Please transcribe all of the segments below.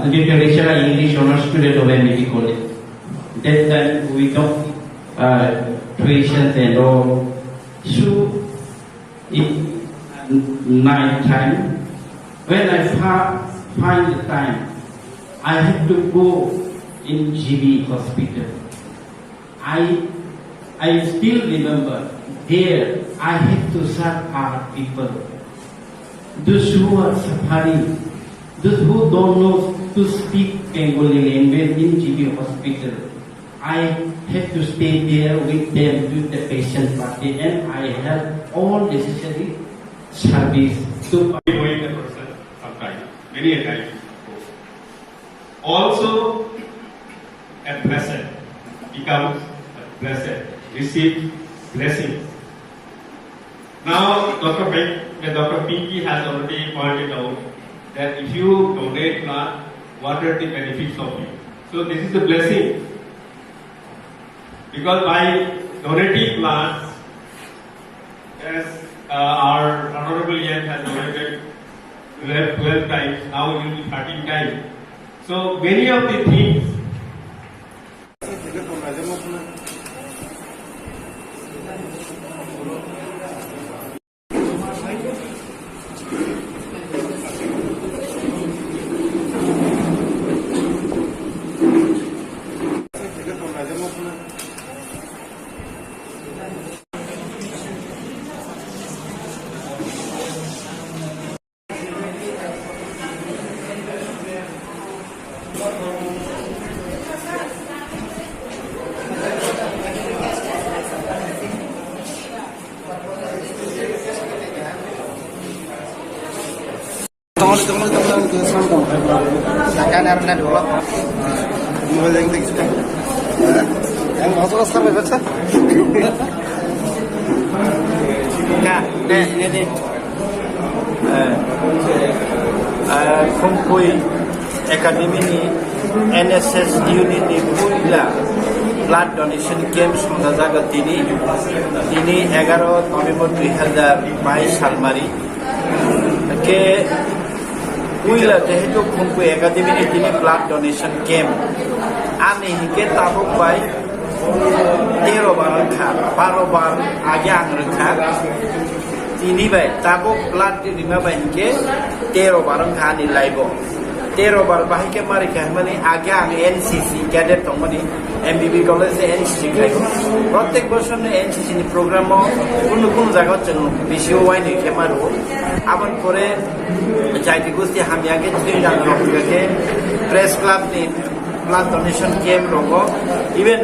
Literature English honors student of MBT college. That time we got tuitions and all. So in night time, when I find the time, I have to go in GB hospital. I still remember there I have to serve our people. Those who are suffering, those who don't know to speak Bengali language in GB hospital, I have to stay there with them, with the patient party, and I have all necessary service to knowing the person sometimes, many a time. Also, a blessed becomes a blessed, receive blessings. Now, Dr. Pinky has already pointed out that if you donate plant, what are the benefits of it? So this is a blessing, because by donating plants, as our Honorable Yan has donated 12 times, now it will be 13 times. So many of the things. Khumkhui Academy ni NSS unit ni puila blood donation camp sondajaga tini 11 November 2022 সাল মারি ke puila jehetu Khumkhui Academy ni tini blood donation camp ani hike tabuk bai 13 বার rakha 12 বার age ang rakha tini bai tabuk blood rima bai hike 13 বার khani laibo 13 বার bahike mari kahmani age ang NCC cadet tongmani MBB college NCC khaibo প্রত্যেক বছর NCC ni program কোন কোন জায়গা চলো বেশি Y নি কেমারো আবার পরে যাইতে গোষ্ঠী আমি আগে ট্রেন জানো রকমকে press club ni blood donation camp rogo even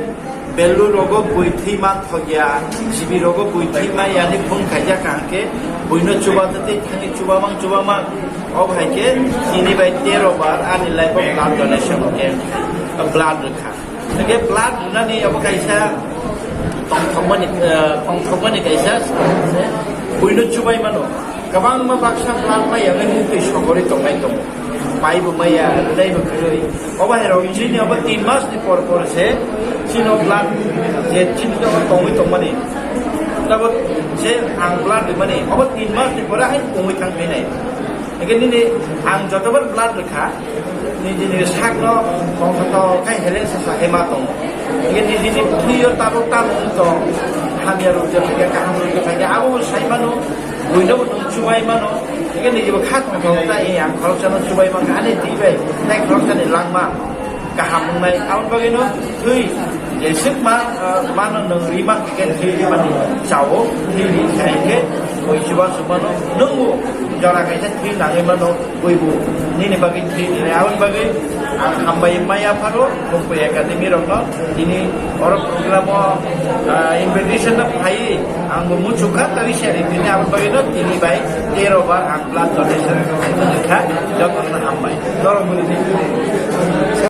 Belu rogo buithi mat hogia sibi rogo buithi ma yani phung khaja kahke buino chuba tate khani chuba mang ob haike tini bai 13 bar ani lai blood donation camp blood rakha ke blood na ni ob kaisa tongthomani kaisa buino chubai mano kabang ma baksa blood ma yang ni te shogori tongai tong paibo maya daibo khoi oba hero injini oba 3 mas ni por se sino blood je chinto tongoi tongmani tabo je ang blood mani oba 3 mas ni por hai tongoi thang mai nai again ni ang jotobar blood rakha ni ni sakno tongtho kai hele sa hema tong again ni ni priyo tabo tam to hamia ro je ka ka ham ro ka abo sai mano buino chuai mano again ni je khat ma ta e ang khorchano chuai ma ka ni ti bai nai khorchani langma kaham nai aun bagino thui je sik ma mano nang rima ken thi mani chao ni ni khai ke oi chuba subano nungu jara kai ta thi nangai mano oi bu ni ni bagi thi ni aun bagi hambai maya pharo Khumkhui Academy rokno ini orang program invitation na bhai Anggo mucuka tapi syari ini apa begitu tini baik 13 bar ang blood donation itu juga jangan hambai. Dorong beli